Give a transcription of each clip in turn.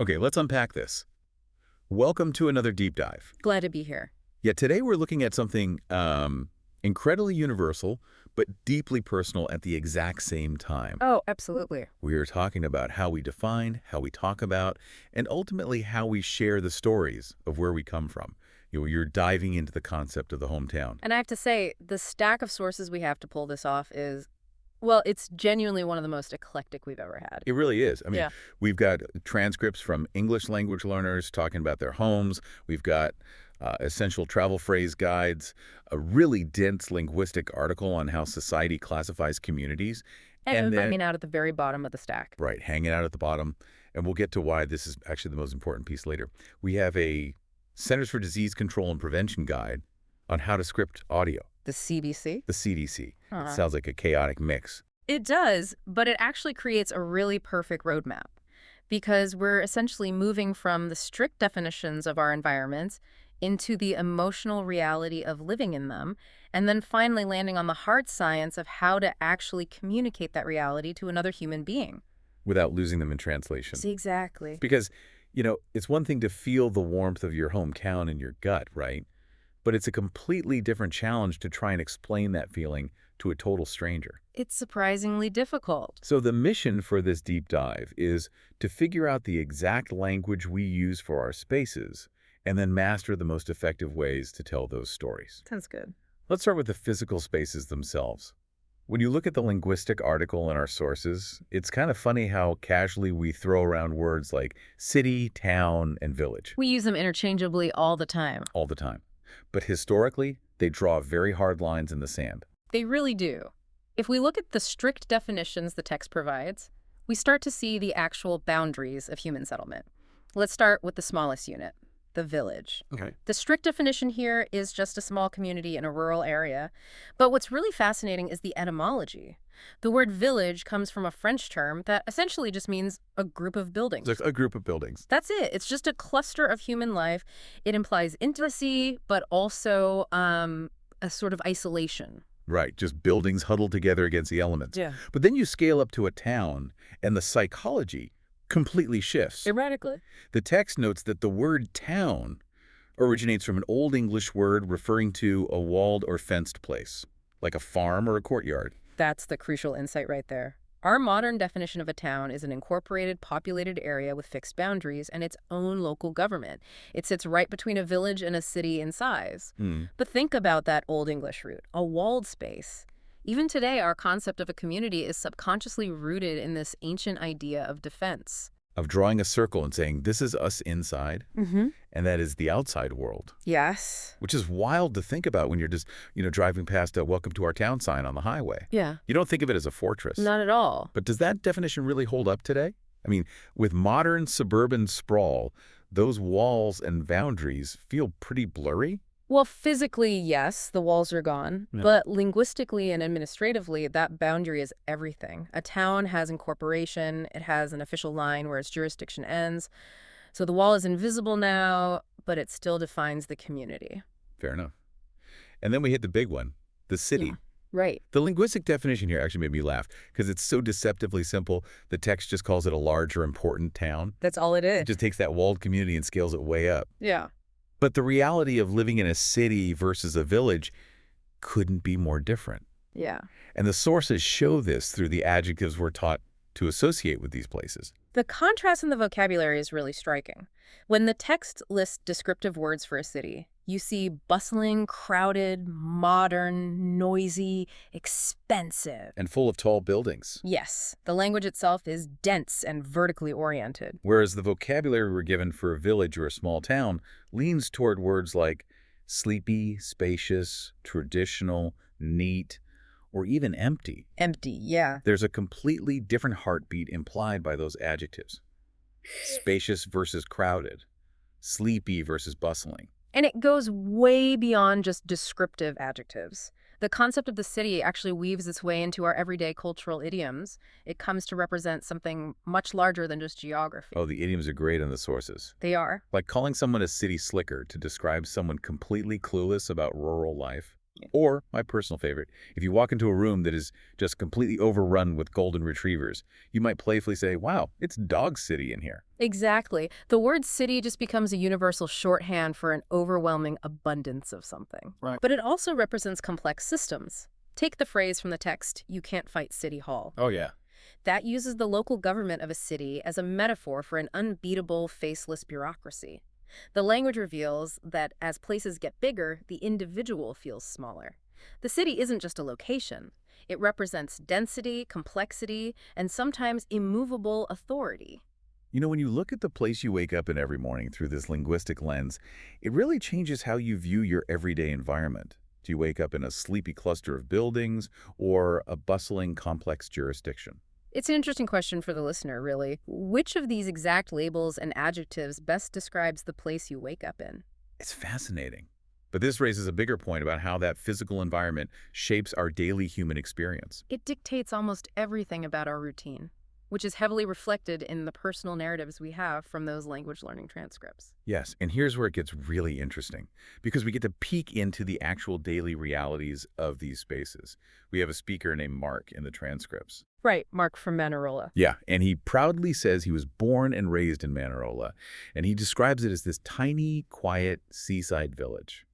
Okay, let's unpack this. Welcome to another deep dive. Glad to be here. Yet today we're looking at something incredibly universal, but deeply personal at the exact same time. Oh, absolutely. We are talking about how we define, how we talk about, and ultimately how we share the stories of where we come from. You're diving into the concept of the hometown. And I have to say, the stack of sources we have to pull this off is, well, it's genuinely one of the most eclectic we've ever had. It really is. I mean, Yeah. we've got transcripts from English language learners talking about their homes. We've got essential travel phrase guides, a really dense linguistic article on how society classifies communities. And then, hanging out at the very bottom of the stack. right, hanging out at the bottom. And we'll get to why this is actually the most important piece later. We have a Centers for Disease Control and Prevention guide on how to script audio, The CDC? the CDC. It Uh-huh. sounds like a chaotic mix. It does, but it actually creates a really perfect roadmap because we're essentially moving from the strict definitions of our environments into the emotional reality of living in them, and then finally landing on the hard science of how to actually communicate that reality to another human being. Without losing them in translation. See, exactly. Because, it's one thing to feel the warmth of your hometown in your gut, right? But it's a completely different challenge to try and explain that feeling to a total stranger. It's surprisingly difficult. So the mission for this deep dive is to figure out the exact language we use for our spaces and then master the most effective ways to tell those stories. Sounds good. Let's start with the physical spaces themselves. When you look at the linguistic article in our sources, it's kind of funny how casually we throw around words like city, town, and village We use them interchangeably all the time. all the time. But historically, they draw very hard lines in the sand. They really do. If we look at the strict definitions the text provides, we start to see the actual boundaries of human settlement. Let's start with the smallest unit, the village. Okay. The strict definition here is just a small community in a rural area. But what's really fascinating is the etymology. The word village comes from a French term that essentially just means a group of buildings. It's a group of buildings. That's it. It's just a cluster of human life. It implies intimacy, but also a sort of isolation. Right, just buildings huddled together against the elements. Yeah. But then you scale up to a town, and the psychology completely shifts. Erratically. The text notes that the word town originates from an Old English word referring to a walled or fenced place, like a farm or a courtyard. That's the crucial insight right there. Our modern definition of a town is an incorporated, populated area with fixed boundaries and its own local government. It sits right between a village and a city in size. But think about that Old English root, a walled space. Even today, our concept of a community is subconsciously rooted in this ancient idea of defense. Of drawing a circle and saying, this is us inside, and that is the outside world. Yes. Which is wild to think about when you're just, driving past a welcome to our town sign on the highway. Yeah. You don't think of it as a fortress. Not at all. But does that definition really hold up today? I mean, with modern suburban sprawl, those walls and boundaries feel pretty blurry. Well, physically, yes, the walls are gone. Yeah. But linguistically and administratively, that boundary is everything. A town has incorporation. It has an official line where its jurisdiction ends. So the wall is invisible now, but it still defines the community. Fair enough. And then we hit the big one, the city. Yeah. Right. The linguistic definition here actually made me laugh because it's so deceptively simple. The text just calls it a large or important town. That's all it is. It just takes that walled community and scales it way up. Yeah. But the reality of living in a city versus a village couldn't be more different. Yeah. And the sources show this through the adjectives we're taught to associate with these places. The contrast in the vocabulary is really striking. When the text lists descriptive words for a city, you see bustling, crowded, modern, noisy, expensive. And full of tall buildings. Yes, the language itself is dense and vertically oriented. Whereas the vocabulary we're given for a village or a small town leans toward words like sleepy, spacious, traditional, neat, or even empty. Empty, yeah. There's a completely different heartbeat implied by those adjectives. Spacious versus crowded. Sleepy versus bustling. And it goes way beyond just descriptive adjectives. The concept of the city actually weaves its way into our everyday cultural idioms. It comes to represent something much larger than just geography. Oh, the idioms are great in the sources. They are. Like calling someone a city slicker to describe someone completely clueless about rural life. Or, my personal favorite, if you walk into a room that is just completely overrun with golden retrievers, you might playfully say, wow, it's dog city in here. Exactly. The word city just becomes a universal shorthand for an overwhelming abundance of something. Right. But it also represents complex systems. Take the phrase from the text, "You can't fight City Hall." Oh, yeah. That uses the local government of a city as a metaphor for an unbeatable, faceless bureaucracy. The language reveals that as places get bigger, the individual feels smaller. The city isn't just a location. It represents density, complexity, and sometimes immovable authority. You know, when you look at the place you wake up in every morning through this linguistic lens, it really changes how you view your everyday environment. Do you wake up in a sleepy cluster of buildings or a bustling, complex jurisdiction? It's an interesting question for the listener, really. Which of these exact labels and adjectives best describes the place you wake up in? It's fascinating. But this raises a bigger point about how that physical environment shapes our daily human experience. It dictates almost everything about our routine, which is heavily reflected in the personal narratives we have from those language learning transcripts. Yes, and here's where it gets really interesting, because we get to peek into the actual daily realities of these spaces. We have a speaker named Mark in the transcripts. Right, Mark from Manarola. Yeah, and he proudly says he was born and raised in Manarola, and he describes it as this tiny, quiet seaside village.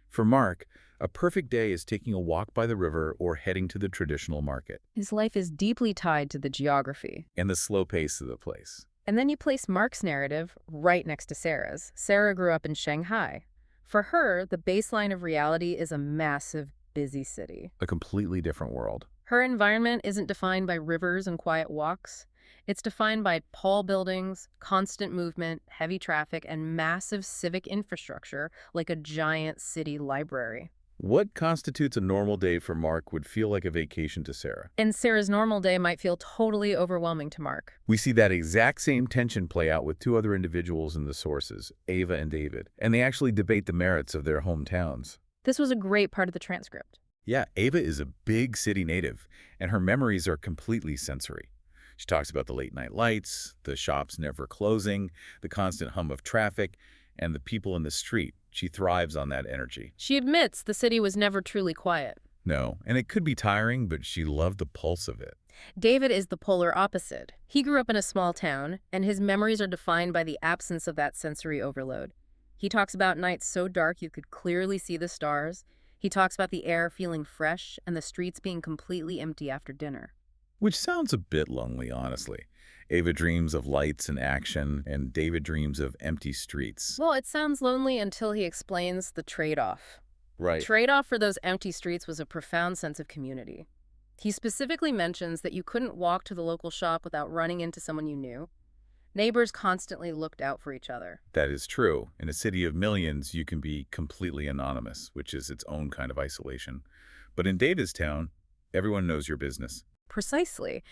For Mark, a perfect day is taking a walk by the river or heading to the traditional market, His life is deeply tied to the geography. and the slow pace of the place. And then you place Mark's narrative right next to Sarah's. Sarah grew up in Shanghai. For her, the baseline of reality is a massive, busy city. A completely different world. Her environment isn't defined by rivers and quiet walks. It's defined by tall buildings, constant movement, heavy traffic, and massive civic infrastructure like a giant city library. What constitutes a normal day for Mark would feel like a vacation to Sarah. And Sarah's normal day might feel totally overwhelming to Mark. We see that exact same tension play out with two other individuals in the sources, Ava and David, and they actually debate the merits of their hometowns. This was a great part of the transcript. Yeah, Ava is a big city native, and her memories are completely sensory. She talks about the late-night lights, the shops never closing, the constant hum of traffic, and the people in the street. She thrives on that energy. She admits the city was never truly quiet. No, and it could be tiring, but she loved the pulse of it. David is the polar opposite. He grew up in a small town, and his memories are defined by the absence of that sensory overload. He talks about nights so dark you could clearly see the stars. He talks about the air feeling fresh and the streets being completely empty after dinner. Which sounds a bit lonely, honestly. Ava dreams of lights and action, and David dreams of empty streets. Well, it sounds lonely until he explains the trade-off. Right. Trade-off for those empty streets was a profound sense of community. He specifically mentions that you couldn't walk to the local shop without running into someone you knew. Neighbors constantly looked out for each other. That is true. In a city of millions, you can be completely anonymous, which is its own kind of isolation. But in David's town, everyone knows your business. Precisely.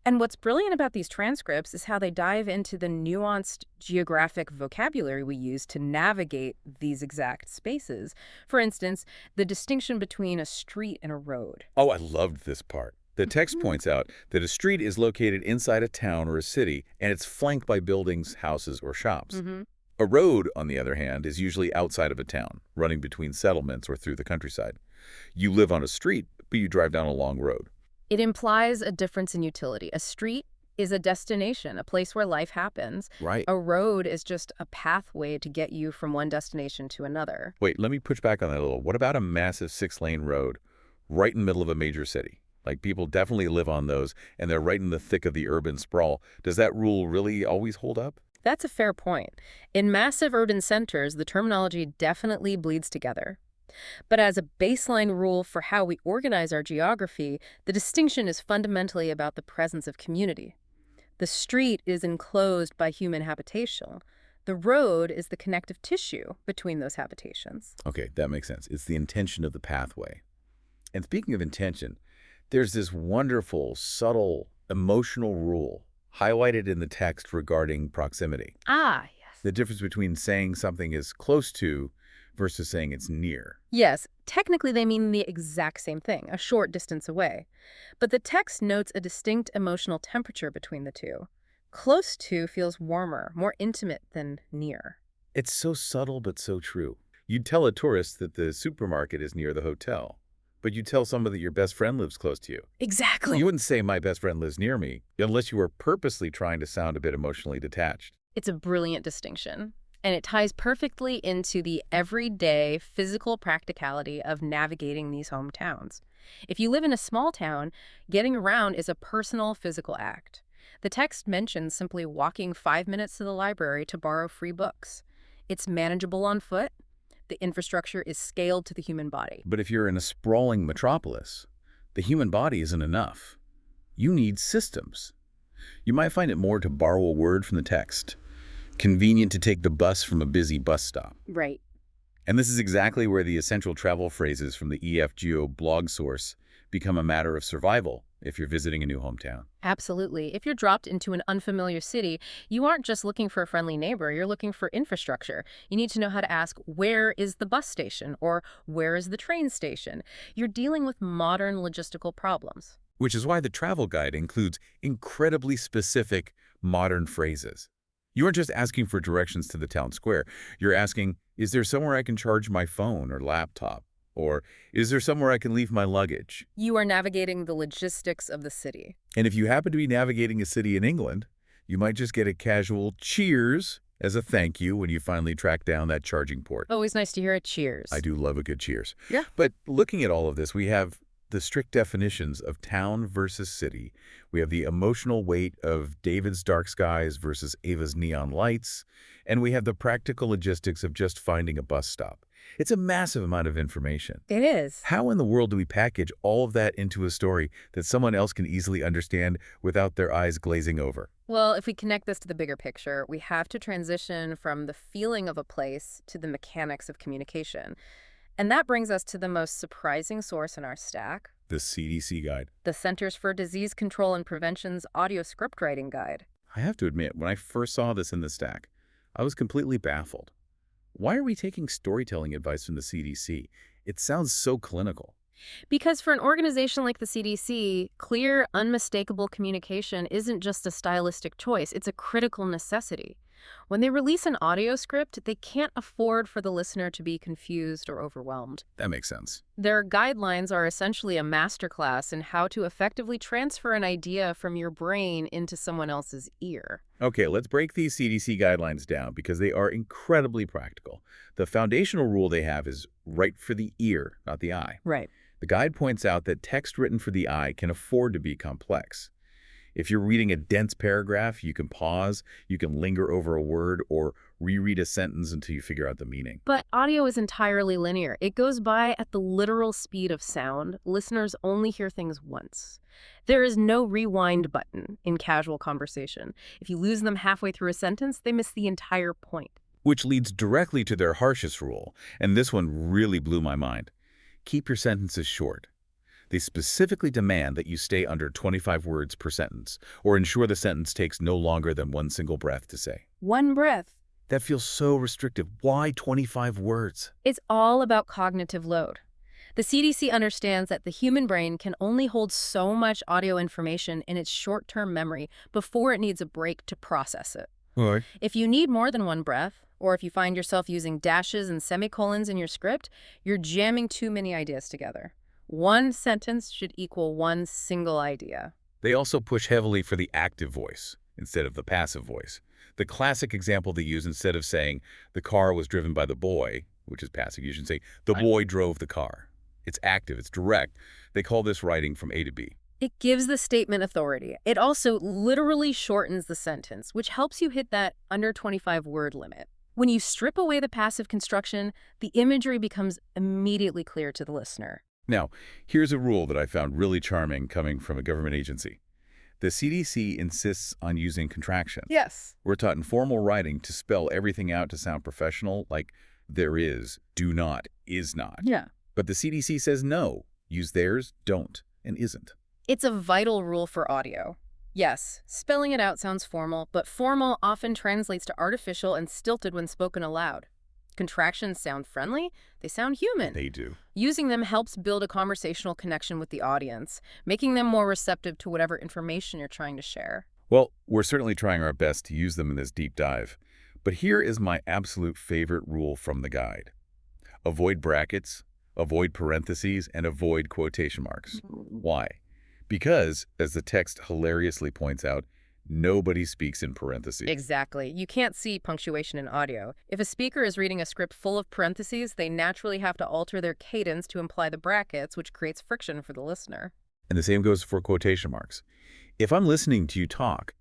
And what's brilliant about these transcripts is how they dive into the nuanced geographic vocabulary we use to navigate these exact spaces. For instance, the distinction between a street and a road. Oh, I loved this part. The text points out that a street is located inside a town or a city, and it's flanked by buildings, houses, or shops. A road, on the other hand, is usually outside of a town, running between settlements or through the countryside. You live on a street, but you drive down a long road. It implies a difference in utility. A street is a destination, a place where life happens. Right. A road is just a pathway to get you from one destination to another. Wait, let me push back on that a little. What about a massive 6-lane road right in the middle of a major city? Like, people definitely live on those, and they're right in the thick of the urban sprawl. Does that rule really always hold up? That's a fair point. In massive urban centers, the terminology definitely bleeds together. But as a baseline rule for how we organize our geography, the distinction is fundamentally about the presence of community. The street is enclosed by human habitation. The road is the connective tissue between those habitations. Okay, that makes sense. It's the intention of the pathway. And speaking of intention, there's this wonderful, subtle, emotional rule highlighted in the text regarding proximity. Ah, yes. The difference between saying something is close to versus saying it's near. Yes, technically they mean the exact same thing, a short distance away. But the text notes a distinct emotional temperature between the two. Close to feels warmer, more intimate than near. It's so subtle but so true. You'd tell a tourist that the supermarket is near the hotel, but you tell someone that your best friend lives close to you. Exactly. You wouldn't say my best friend lives near me unless you were purposely trying to sound a bit emotionally detached. It's a brilliant distinction, and it ties perfectly into the everyday physical practicality of navigating these hometowns. If you live in a small town, getting around is a personal physical act. The text mentions simply walking 5 minutes to the library to borrow free books. It's manageable on foot. The infrastructure is scaled to the human body. But if you're in a sprawling metropolis, the human body isn't enough. You need systems. You might find it more to borrow a word from the text. Convenient to take the bus from a busy bus stop. Right. And this is exactly where the essential travel phrases from the EFGO blog source become a matter of survival if you're visiting a new hometown. Absolutely. If you're dropped into an unfamiliar city, you aren't just looking for a friendly neighbor, you're looking for infrastructure. You need to know how to ask, where is the bus station? Or where is the train station? You're dealing with modern logistical problems. Which is why the travel guide includes incredibly specific modern phrases. You aren't just asking for directions to the town square. You're asking, is there somewhere I can charge my phone or laptop? Or is there somewhere I can leave my luggage? You are navigating the logistics of the city. And if you happen to be navigating a city in England, you might just get a casual cheers as a thank you when you finally track down that charging port. Always nice to hear a cheers. I do love a good cheers. Yeah. But looking at all of this, we have the strict definitions of town versus city. We have the emotional weight of David's dark skies versus Ava's neon lights. And we have the practical logistics of just finding a bus stop. It's a massive amount of information. It is. How in the world do we package all of that into a story that someone else can easily understand without their eyes glazing over? Well, if we connect this to the bigger picture, we have to transition from the feeling of a place to the mechanics of communication. And that brings us to the most surprising source in our stack, The CDC guide. the Centers for Disease Control and Prevention's audio script writing guide. I have to admit, when I first saw this in the stack, I was completely baffled. Why are we taking storytelling advice from the CDC? It sounds so clinical. Because for an organization like the CDC, clear, unmistakable communication isn't just a stylistic choice, it's a critical necessity. When they release an audio script, they can't afford for the listener to be confused or overwhelmed. That makes sense. Their guidelines are essentially a masterclass in how to effectively transfer an idea from your brain into someone else's ear. Okay, let's break these CDC guidelines down because they are incredibly practical. The foundational rule they have is write for the ear, not the eye. Right. The guide points out that text written for the eye can afford to be complex. If you're reading a dense paragraph, you can pause, you can linger over a word, or reread a sentence until you figure out the meaning. But audio is entirely linear. It goes by at the literal speed of sound. Listeners only hear things once. There is no rewind button in casual conversation. If you lose them halfway through a sentence, they miss the entire point. Which leads directly to their harshest rule, and this one really blew my mind. Keep your sentences short. They specifically demand that you stay under 25 words per sentence, or ensure the sentence takes no longer than one single breath to say. One breath. That feels so restrictive. Why 25 words? It's all about cognitive load. The CDC understands that the human brain can only hold so much audio information in its short-term memory before it needs a break to process it. Right. If you need more than one breath, or if you find yourself using dashes and semicolons in your script, you're jamming too many ideas together. One sentence should equal one single idea. They also push heavily for the active voice instead of the passive voice. The classic example they use, instead of saying, the car was driven by the boy, which is passive, you should say, the boy drove the car. It's active, it's direct. They call this writing from A to B. It gives the statement authority. It also literally shortens the sentence, which helps you hit that under 25 word limit. When you strip away the passive construction, the imagery becomes immediately clear to the listener. Now, here's a rule that I found really charming coming from a government agency. The CDC insists on using contractions. Yes. We're taught in formal writing to spell everything out to sound professional, like there is, do not, is not. Yeah. But the CDC says no. Use theirs, don't, and isn't. It's a vital rule for audio. Yes, spelling it out sounds formal, but formal often translates to artificial and stilted when spoken aloud. Contractions sound friendly, they sound human. They do. Using them helps build a conversational connection with the audience, making them more receptive to whatever information you're trying to share. Well, we're certainly trying our best to use them in this deep dive. But here is my absolute favorite rule from the guide. Avoid brackets, avoid parentheses, and avoid quotation marks. Why? Because, as the text hilariously points out, nobody speaks in parentheses. Exactly. You can't see punctuation in audio. If a speaker is reading a script full of parentheses, they naturally have to alter their cadence to imply the brackets, which creates friction for the listener. And the same goes for quotation marks. If I'm listening to you talk,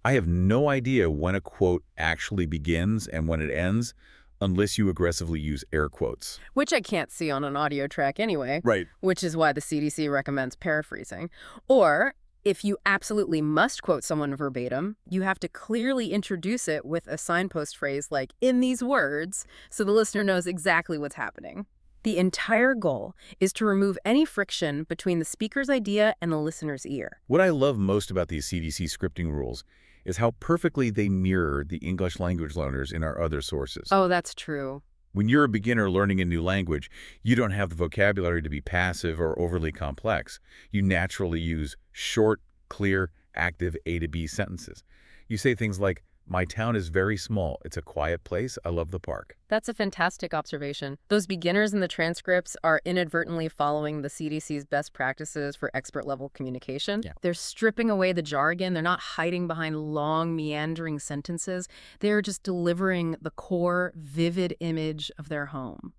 I have no idea when a quote actually begins and when it ends unless you aggressively use air quotes. Which I can't see on an audio track anyway. Right. Which is why the CDC recommends paraphrasing. Or, if you absolutely must quote someone verbatim, you have to clearly introduce it with a signpost phrase like, in these words, so the listener knows exactly what's happening. The entire goal is to remove any friction between the speaker's idea and the listener's ear. What I love most about these CDC scripting rules is how perfectly they mirror the English language learners in our other sources. Oh, that's true. When you're a beginner learning a new language, you don't have the vocabulary to be passive or overly complex. You naturally use short, clear, active A to B sentences. You say things like, my town is very small. It's a quiet place. I love the park. That's a fantastic observation. Those beginners in the transcripts are inadvertently following the CDC's best practices for expert-level communication. Yeah. They're stripping away the jargon. They're not hiding behind long, meandering sentences. They're just delivering the core, vivid image of their home.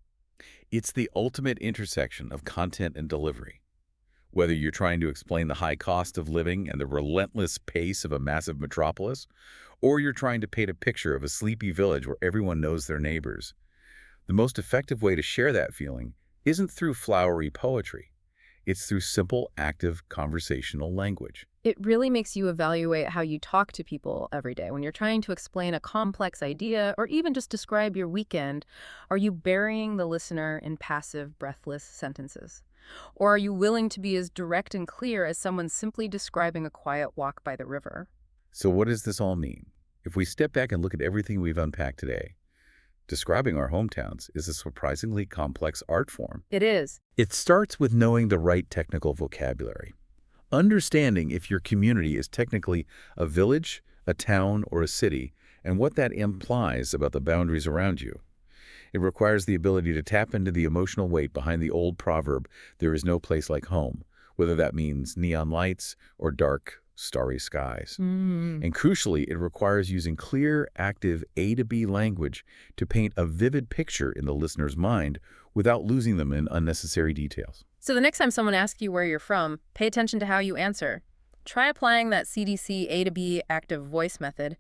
It's the ultimate intersection of content and delivery. Whether you're trying to explain the high cost of living and the relentless pace of a massive metropolis, or you're trying to paint a picture of a sleepy village where everyone knows their neighbors, the most effective way to share that feeling isn't through flowery poetry. It's through simple, active, conversational language. It really makes you evaluate how you talk to people every day. When you're trying to explain a complex idea or even just describe your weekend, are you burying the listener in passive, breathless sentences? Or are you willing to be as direct and clear as someone simply describing a quiet walk by the river? So what does this all mean? If we step back and look at everything we've unpacked today, describing our hometowns is a surprisingly complex art form. It is. It starts with knowing the right technical vocabulary. Understanding if your community is technically a village, a town, or a city, and what that implies about the boundaries around you. It requires the ability to tap into the emotional weight behind the old proverb, there is no place like home, whether that means neon lights or dark, starry skies. And crucially, it requires using clear, active A to B language to paint a vivid picture in the listener's mind without losing them in unnecessary details. So the next time someone asks you where you're from, pay attention to how you answer. Try applying that CDC A to B active voice method.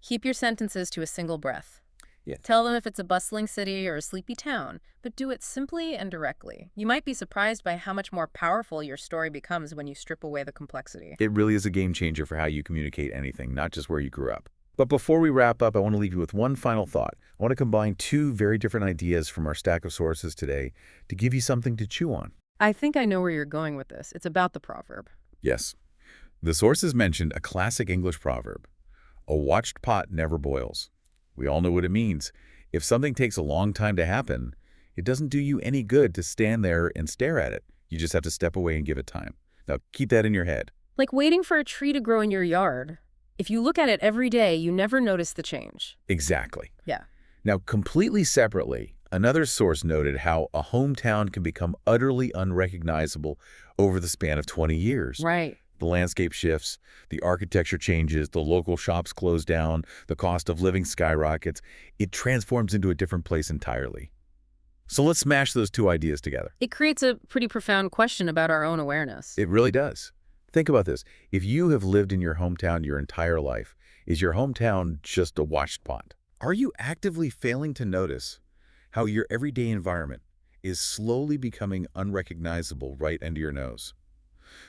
Keep your sentences to a single breath. Yeah. Tell them if it's a bustling city or a sleepy town, but do it simply and directly. You might be surprised by how much more powerful your story becomes when you strip away the complexity. It really is a game changer for how you communicate anything, not just where you grew up. But before we wrap up, I want to leave you with one final thought. I want to combine two very different ideas from our stack of sources today to give you something to chew on. I think I know where you're going with this. It's about the proverb. Yes. The sources mentioned a classic English proverb, a watched pot never boils. We all know what it means. If something takes a long time to happen, it doesn't do you any good to stand there and stare at it. You just have to step away and give it time. Now, keep that in your head. Like waiting for a tree to grow in your yard. If you look at it every day, you never notice the change. Exactly. Yeah. Now, completely separately, another source noted how a hometown can become utterly unrecognizable over the span of 20 years. Right. The landscape shifts, the architecture changes, the local shops close down, the cost of living skyrockets. It transforms into a different place entirely. So let's smash those two ideas together. It creates a pretty profound question about our own awareness. It really does. Think about this. If you have lived in your hometown your entire life, is your hometown just a watched pot? Are you actively failing to notice how your everyday environment is slowly becoming unrecognizable right under your nose?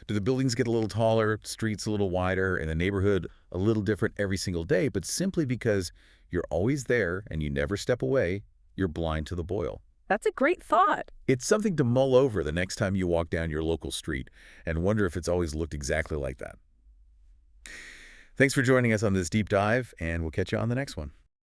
Do the buildings get a little taller, streets a little wider, and the neighborhood a little different every single day, but simply because you're always there and you never step away, you're blind to the boil? That's a great thought. It's something to mull over the next time you walk down your local street and wonder if it's always looked exactly like that. Thanks for joining us on this deep dive, and we'll catch you on the next one.